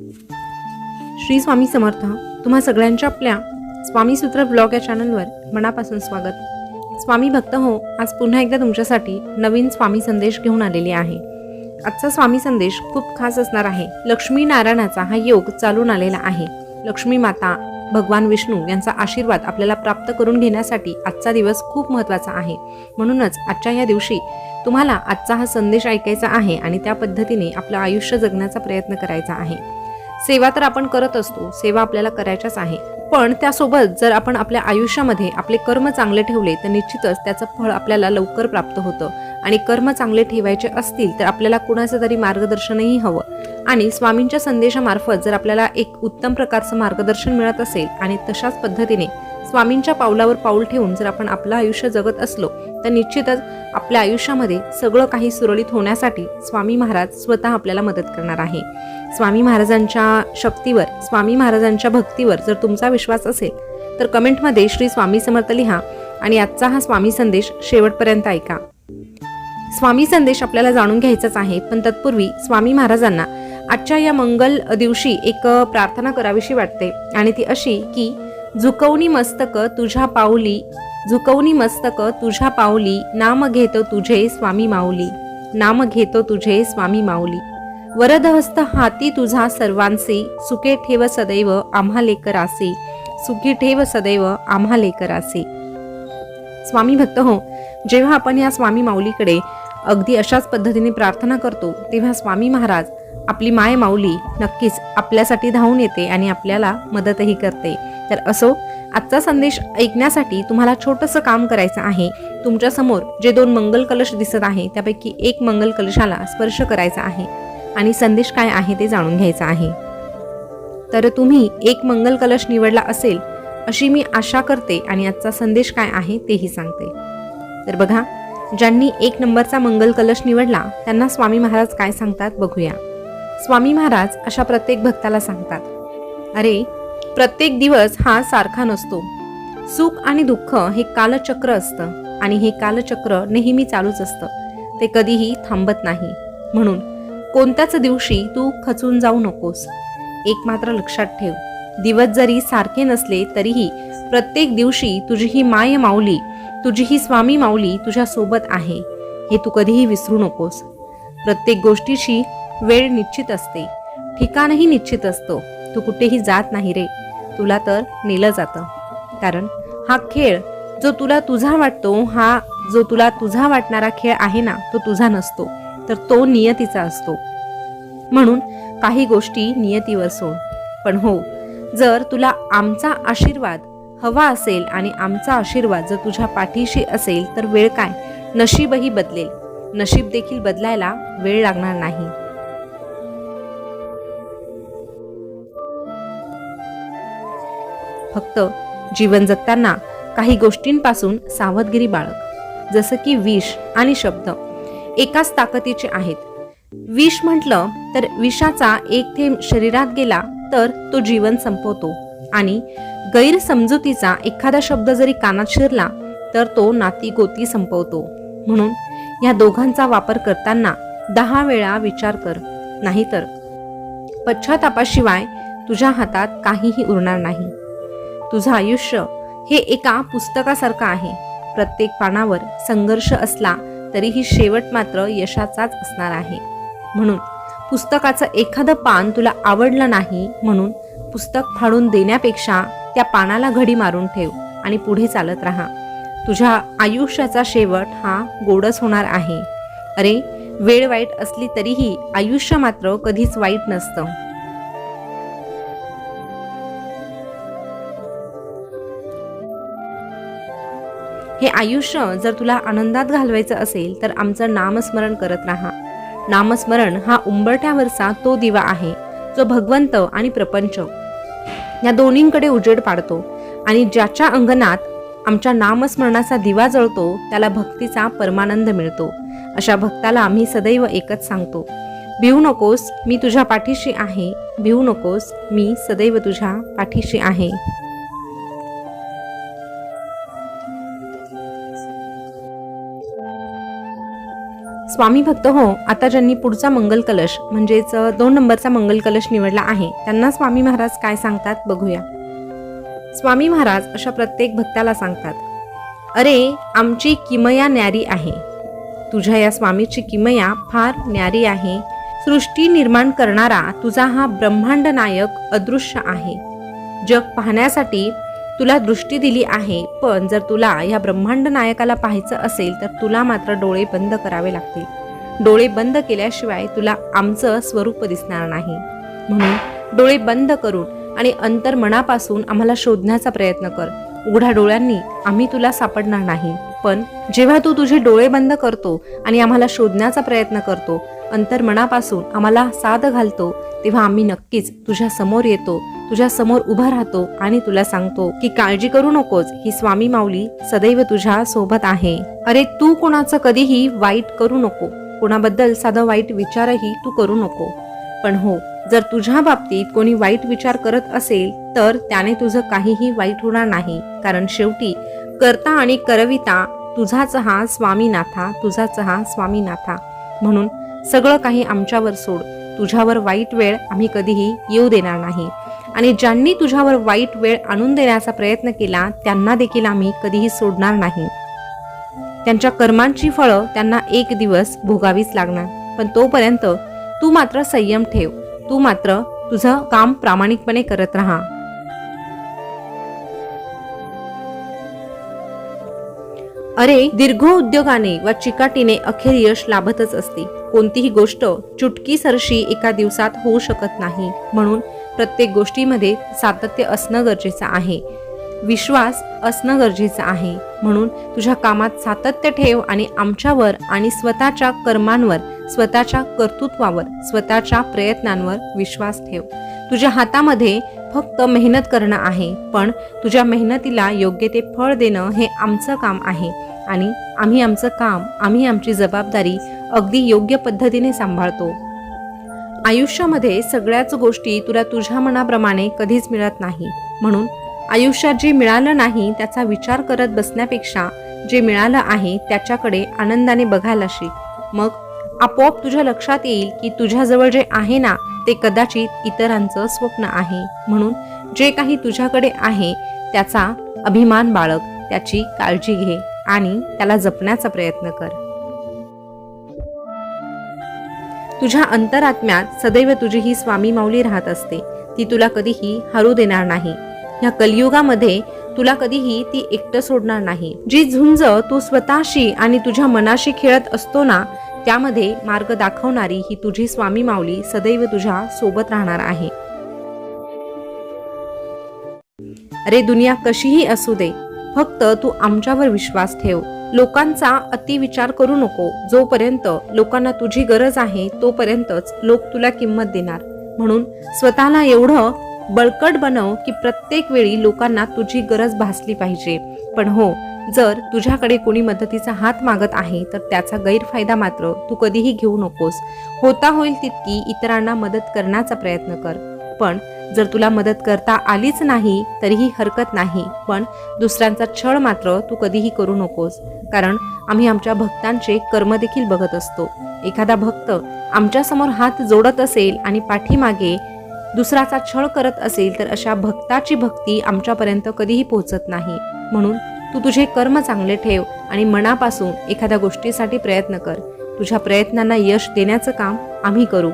श्री स्वामी समर्थ. तुम्हा सगळ्यांच्या आपल्या स्वामी सूत्र ब्लॉग या चॅनलवर मनापासून स्वागत. स्वामी भक्त हो, आज पुन्हा एकदा तुमच्यासाठी नवीन स्वामी संदेश घेऊन आलेली आहे. आजचा स्वामी संदेश खूप खास असणार आहे. लक्ष्मी नारायणाचा हा योग चालून आलेला आहे. लक्ष्मी माता, भगवान विष्णू यांचा आशीर्वाद आपल्याला प्राप्त करून घेण्यासाठी आजचा दिवस खूप महत्त्वाचा आहे. म्हणूनच आजच्या या दिवशी तुम्हाला आजचा हा संदेश ऐकायचा आहे आणि त्या पद्धतीने आपलं आयुष्य जगण्याचा प्रयत्न करायचा आहे. सेवा तर आपण करत असतो, सेवा आपल्याला करायच्याच आहे, पण त्यासोबत जर आपण आपल्या आयुष्यामध्ये आपले कर्म चांगले ठेवले तर निश्चितच त्याचं फळ आपल्याला लवकर प्राप्त होतं. आणि कर्म चांगले ठेवायचे असतील तर आपल्याला कुणाचं तरी मार्गदर्शनही हवं. आणि स्वामींच्या संदेशामार्फत जर आपल्याला एक उत्तम प्रकारचं मार्गदर्शन मिळत असेल आणि तशाच पद्धतीने स्वामींच्या पावलावर पाऊल ठेवून जर आपण आपलं आयुष्य जगत असलो तर निश्चितच आपल्या आयुष्यामध्ये सगळं काही सुरळीत होण्यासाठी स्वामी महाराज स्वतः आपल्याला मदत करणार आहे. स्वामी महाराजांच्या शक्तीवर, स्वामी महाराजांच्या भक्तीवर जर तुमचा विश्वास असेल तर कमेंटमध्ये श्री स्वामी समर्थ लिहा आणि आजचा हा स्वामी संदेश शेवटपर्यंत ऐका. स्वामी संदेश आपल्याला जाणून घ्यायचाच आहे, पण तत्पूर्वी स्वामी महाराजांना आजच्या या मंगल दिवशी एक प्रार्थना करावीशी वाटते आणि ती अशी की झुकवणी मस्तक तुझ्या पाऊली, झुकवणी मस्तक तुझ्या पाऊली, नाम घेतो तुझे स्वामी माऊली, नाम घेतो तुझे स्वामी माऊली. वरदहस्त हाती तुझा सर्वांचे, सुखे ठेव सदैव आम्हा लेकरासे, सुखी ठेव सदैव आम्हा लेकरासे. स्वामी भक्त हो, जेव्हा आपण या स्वामी माऊलीकडे अगदी अशाच पद्धतीने प्रार्थना करतो तेव्हा स्वामी महाराज, आपली माय माऊली नक्कीच आपल्यासाठी धावून येते आणि आपल्याला मदतही करते. तर असो, आजचा संदेश ऐकण्यासाठी तुम्हाला छोटंसं काम करायचं आहे. तुमच्या समोर जे 2 मंगल कलश दिसत आहे त्यापैकी एक मंगल कलशाला स्पर्श करायचा आहे आणि संदेश काय आहे ते जाणून घ्यायचं आहे. तर तुम्ही एक मंगल कलश निवडला असेल अशी मी आशा करते आणि आजचा संदेश काय आहे तेही सांगते. तर बघा, ज्यांनी 1 नंबरचा मंगल कलश निवडला त्यांना स्वामी महाराज काय सांगतात बघूया. स्वामी महाराज अशा प्रत्येक भक्ताला सांगतात, अरे, प्रत्येक दिवस हा सारखा नसतो. सुख आणि दुःख हे कालचक्र असतं आणि हे कालचक्र नेहमी चालूच असतं, ते कधीही थांबत नाही. म्हणून कोणत्याच दिवशी तू खचून जाऊ नकोस. एक मात्र लक्षात ठेव, दिवस जरी सारखे नसले तरीही प्रत्येक दिवशी तुझी ही माय माऊली, तुझी ही स्वामी माऊली तुझ्या सोबत आहे, हे तू कधीही विसरू नकोस. प्रत्येक गोष्टीची वेळ निश्चित असते, ठिकाणही निश्चित असतो. तू कुठेही जात नाही रे, तुला तर नेलं जातं. कारण हा खेळ जो तुला तुझा वाटतो, हा जो तुला तुझा वाटणारा खेळ आहे ना, तो तुझा नसतो, तर तो नियतीचा असतो. म्हणून काही गोष्टी नियतीवर सोड. पण हो, जर तुला आमचा आशीर्वाद हवा असेल आणि आमचा आशीर्वाद जर तुझ्या पाठीशी असेल तर वेळ काय, नशीबही बदलेल. नशीब देखील बदलायला वेळ लागणार नाही. फक्त जीवन जगताना काही गोष्टींपासून सावधगिरी बाळग. जसं की विष आणि शब्द एकाच ताकदीचे आहेत. विष म्हटलं तर विषाचा एक थेंब शरीरात गेला तर तो जीवन संपवतो आणि गैरसमजुतीचा एखादा शब्द जरी कानात शिरला तर तो नाती गोती संपवतो. म्हणून या दोघांचा वापर करताना 10 वेळा विचार कर, नाहीतर पश्चातापाशिवाय तुझ्या हातात काहीही उरणार नाही. तुझं आयुष्य हे एका पुस्तकासारखं आहे. प्रत्येक पानावर संघर्ष असला तरीही शेवट मात्र यशाचाच असणार आहे. म्हणून पुस्तकाचं एखादं पान तुला आवडलं नाही म्हणून पुस्तक फाडून देण्यापेक्षा त्या पानाला घडी मारून ठेव आणि पुढे चालत राहा. तुझ्या आयुष्याचा शेवट हा गोडच होणार आहे. अरे, वेळ वाईट असली तरीही आयुष्य मात्र कधीच वाईट नसतं. हे आयुष्य जर तुला आनंदात घालवायचं असेल तर आमचं नामस्मरण करत राहा. नामस्मरण हा उंबरठ्यावरचा तो दिवा आहे जो भगवंत आणि प्रपंच या दोन्हींकडे उजेड पाडतो. आणि ज्याच्या अंगणात आमच्या नामस्मरणाचा दिवा जळतो त्याला भक्तीचा परमानंद मिळतो. अशा भक्ताला आम्ही सदैव एकच सांगतो, भिवू नकोस, मी तुझ्या पाठीशी आहे. भिवू नकोस, मी सदैव तुझ्या पाठीशी आहे. स्वामी भक्त हो, आता ज्यांनी पुढचा मंगल कलश म्हणजेच 2 नंबरचा मंगल कलश निवडला आहे त्यांना स्वामी महाराज काय सांगतात बघूया. स्वामी महाराज अशा प्रत्येक भक्ताला सांगतात, अरे आमची किमया न्यारी आहे. तुझ्या या स्वामीची किमया फार न्यारी आहे. सृष्टी निर्माण करणारा तुझा हा ब्रह्मांड नायक अदृश्य आहे. जग पाहण्यासाठी तुला दृष्टी दिली आहे, पण जर तुला या ब्रह्मांड नायकाला पाहायचं असेल तर तुला मात्र डोळे बंद करावे लागतील. डोळे बंद केल्याशिवाय तुला आमचं स्वरूप दिसणार नाही. म्हणून डोळे बंद करून आणि अंतर्मनापासून आम्हाला शोधण्याचा प्रयत्न कर. उघड्या डोळ्यांनी आम्ही तुला सापडणार नाही, पण जेव्हा तू तुझे डोळे बंद करतो आणि आम्हाला शोधण्याचा प्रयत्न करतो, अंतर्मनापासून आम्हाला साद घालतो, तेव्हा आम्ही नक्कीच तुझ्या समोर येतो, तुझ्या समोर उभा राहतो आणि तुला सांगतो की काळजी करू नकोस, ही स्वामी माऊली सदैव तुझ्या सोबत आहे. अरे तू कोणाचं कधीही वाईट करू नको, कोणाबद्दल साधा वाईट विचारही तू करू नको. पण हो, जर तुझ्या बाबतीत कोणी वाईट विचार करत असेल तर त्याने तुझं काहीही वाईट होणार नाही, कारण शेवटी करता आणि करविता तुझाच हा स्वामीनाथा, तुझाच हा स्वामीनाथा. म्हणून सगळं काही आमच्यावर सोड. तुझ्यावर वाईट वेळ आम्ही कधीही येऊ देणार नाही, आणि ज्यांनी तुझ्यावर वाईट वेळ आणून देण्याचा प्रयत्न केला त्यांना देखील आम्ही कधीही सोडणार नाही. त्यांच्या कर्मांची फळं त्यांना एक दिवस भोगावीच लागणार, पण तोपर्यंत तू मात्र संयम ठेव. तू मात्र तुझं काम प्रामाणिकपणे करत राहा. अरे दीर्घ उद्योगाने व चिकाटीने अखेर यश लाभतच असते. कोणतीही गोष्ट चुटकीसरशी एका दिवसात होऊ शकत नाही. म्हणून प्रत्येक गोष्टीमध्ये सातत्य असणं गरजेचं आहे, विश्वास असणं गरजेचं आहे. म्हणून तुझ्या कामात सातत्य ठेव आणि आमच्यावर आणि स्वतःच्या कर्मांवर, स्वतःच्या कर्तृत्वावर, स्वतःच्या प्रयत्नांवर विश्वास ठेव. तुझ्या हातामध्ये फक्त मेहनत करणं आहे, पण तुझ्या मेहनतीला योग्य ते फळ देणं हे आमचं काम आहे, आणि आम्ही आमचं काम, आम्ही आमची जबाबदारी अगदी योग्य पद्धतीने सांभाळतो. आयुष्यामध्ये सगळ्याच गोष्टी तुला तुझ्या मनाप्रमाणे कधीच मिळत नाही. म्हणून आयुष्यात जे मिळालं नाही त्याचा विचार करत बसण्यापेक्षा जे मिळालं आहे त्याच्याकडे आनंदाने बघायला शिक. मग आपोआप तुझ्या लक्षात येईल की तुझ्याजवळ जे आहे ना ते कदाचित इतरांचं स्वप्न आहे. म्हणून जे काही तुझ्याकडे आहे त्याचा अभिमान बाळग, त्याची काळजी घे आणि त्याला जपण्याचा प्रयत्न कर. तुझ्या अंतरात्म्यात सदैव तुझी ही स्वामी माऊली राहत असते. ती तुला कधीही हरू देणार नाही. या कलियुगामध्ये तुला कधीही ती एकटं सोडणार नाही. जी झुंज तू स्वतःशी आणि तुझ्या मनाशी खेळत असतो ना, त्यामध्ये मार्ग दाखवणारी ही तुझी स्वामी माऊली सदैव तुझ्या सोबत राहणार आहे. अरे दुनिया कशीही असू दे, फक्त तू आमच्यावर विश्वास ठेव. लोकांचा अतिविचार करू नको. जोपर्यंत लोकांना तुझी गरज आहे तोपर्यंतच लोक तुला किंमत देणार. म्हणून स्वतःला एवढं बळकट बनव की प्रत्येक वेळी लोकांना तुझी गरज भासली पाहिजे. पण हो, जर तुझ्याकडे कोणी मदतीचा हात मागत आहे तर त्याचा गैरफायदा मात्र तू कधीही घेऊ नकोस. होता होईल तितकी इतरांना मदत करण्याचा प्रयत्न कर. पण जर तुला मदत करता आलीच नाही तरीही हरकत नाही, पण दुसऱ्यांचा छळ मात्र तू कधीही करू नकोस, कारण आम्ही आमच्या भक्तांचे कर्म देखील बघत असतो. एखादा भक्त आमच्या समोर हात जोडत असेल आणि पाठीमागे दुसऱ्याचा छळ करत असेल तर अशा भक्ताची भक्ती आमच्यापर्यंत कधीही पोहोचत नाही. म्हणून तू तुझे कर्म चांगले ठेव आणि मनापासून एखाद्या गोष्टीसाठी प्रयत्न कर. तुझ्या प्रयत्नांना यश देण्याचं काम आम्ही करू.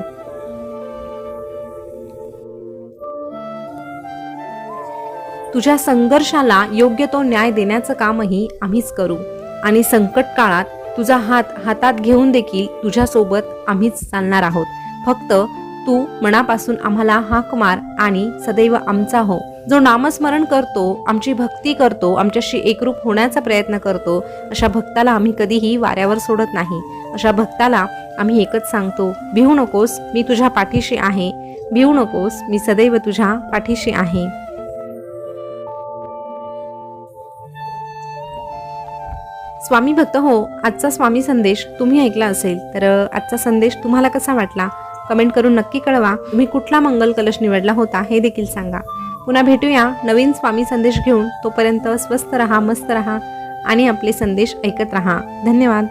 तुझ्या संघर्षाला योग्य तो न्याय देण्याचं कामही आम्हीच करू. आणि संकट काळात तुझा हात हातात घेऊन देखील तुझ्यासोबत आम्हीच चालणार आहोत. फक्त तू मनापासून आम्हाला हाक मार आणि सदैव आमचा हो. जो नामस्मरण करतो, आमची भक्ती करतो, आमच्याशी एकरूप होण्याचा प्रयत्न करतो, अशा भक्ताला आम्ही कधीही वाऱ्यावर सोडत नाही. अशा भक्ताला आम्ही एकच सांगतो, भिवू नकोस, मी तुझ्या पाठीशी आहे. भिवू नकोस, मी सदैव तुझ्या पाठीशी आहे. स्वामी भक्त हो, आजचा स्वामी संदेश तुम्ही ऐकला असेल तर आजचा संदेश तुम्हाला कसा वाटला कमेंट करून नक्की कळवा. तुम्ही कुठला मंगल कलश निवडला होता हे देखील सांगा. पुन्हा भेटूया नवीन स्वामी संदेश घेऊन. तोपर्यंत स्वस्थ रहा, मस्त रहा आणि आपले संदेश ऐकत रहा. धन्यवाद.